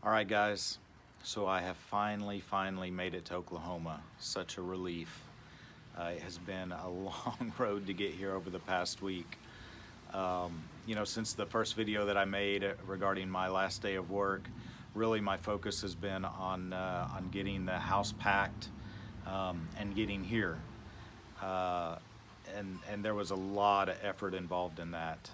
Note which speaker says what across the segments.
Speaker 1: All right, guys, so I have finally made it to Oklahoma. Such a relief. It has been a long road to get here over the past week. Since the first video that I made regarding my last day of work, really my focus has been on getting the house packed and getting here. And there was a lot of effort involved in that.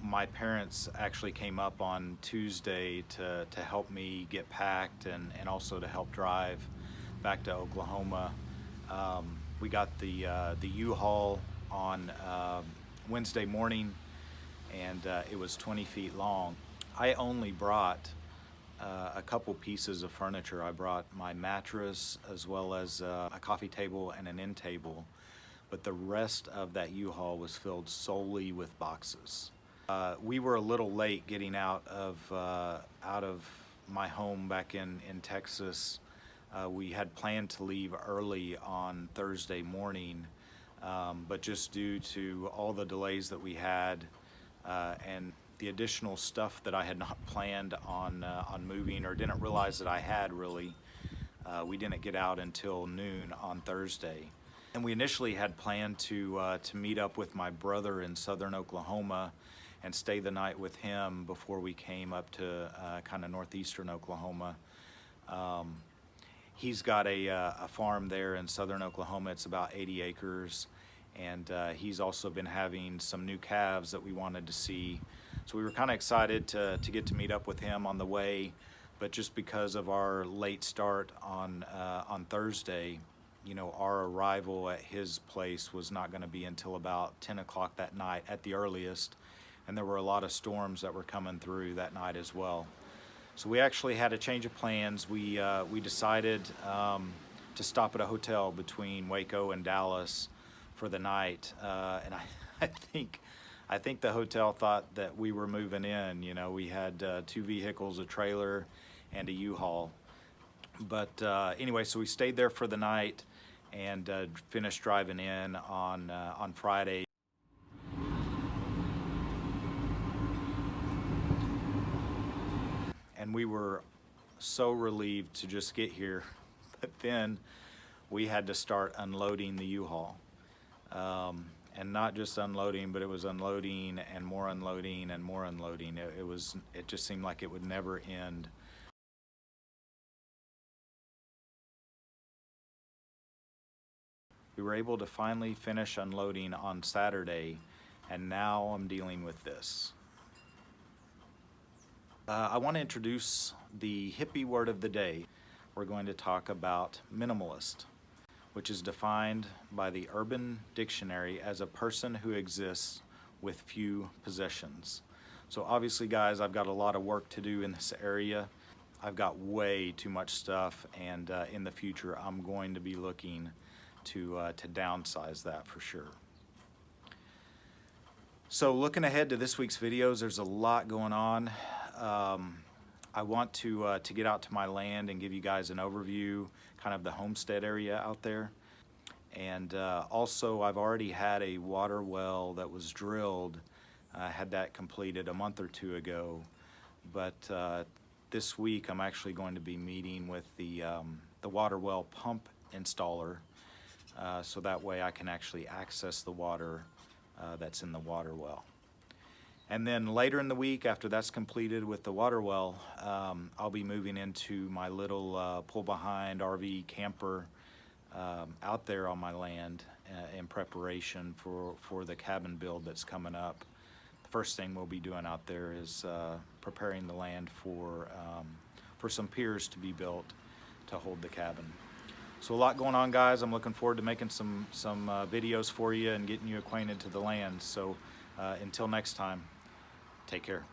Speaker 1: My parents actually came up on Tuesday to help me get packed and also to help drive back to Oklahoma. We got the U-Haul on Wednesday morning, and it was 20 feet long. I only brought a couple pieces of furniture. I brought my mattress as well as a coffee table and an end table, but the rest of that U-Haul was filled solely with boxes. We were a little late getting out of my home back in Texas. We had planned to leave early on Thursday morning, but just due to all the delays that we had and the additional stuff that I had not planned on moving, or didn't realize that I had really, we didn't get out until noon on Thursday. And we initially had planned to meet up with my brother in southern Oklahoma and stay the night with him before we came up to kind of northeastern Oklahoma. He's got a farm there in southern Oklahoma. It's about 80 acres, and he's also been having some new calves that we wanted to see. So we were kind of excited to get to meet up with him on the way, but just because of our late start on Thursday, our arrival at his place was not going to be until about 10 o'clock that night at the earliest, and there were a lot of storms that were coming through that night as well. So we actually had a change of plans. We decided to stop at a hotel between Waco and Dallas for the night, and I think the hotel thought that we were moving in. We had two vehicles, a trailer and a U-Haul. But anyway, so we stayed there for the night and finished driving in on Friday. And we were so relieved to just get here, but then we had to start unloading the U-Haul. And not just unloading, but it was unloading and more unloading and more unloading. It just seemed like it would never end. We were able to finally finish unloading on Saturday, and now I'm dealing with this. I want to introduce the hippie word of the day. We're going to talk about minimalist, which is defined by the Urban Dictionary as a person who exists with few possessions. So obviously, guys, I've got a lot of work to do in this area. I've got way too much stuff, and in the future, I'm going to be looking to downsize that for sure. So looking ahead to this week's videos, there's a lot going on. I want to get out to my land and give you guys an overview, kind of the homestead area out there. And also, I've already had a water well that was drilled. I had that completed a month or two ago. But this week, I'm actually going to be meeting with the water well pump installer, so that way I can actually access the water that's in the water well. And then later in the week, after that's completed with the water well, I'll be moving into my little pull-behind RV camper out there on my land in preparation for the cabin build that's coming up. The first thing we'll be doing out there is preparing the land for some piers to be built to hold the cabin. So a lot going on, guys. I'm looking forward to making some videos for you and getting you acquainted to the land. So until next time, take care.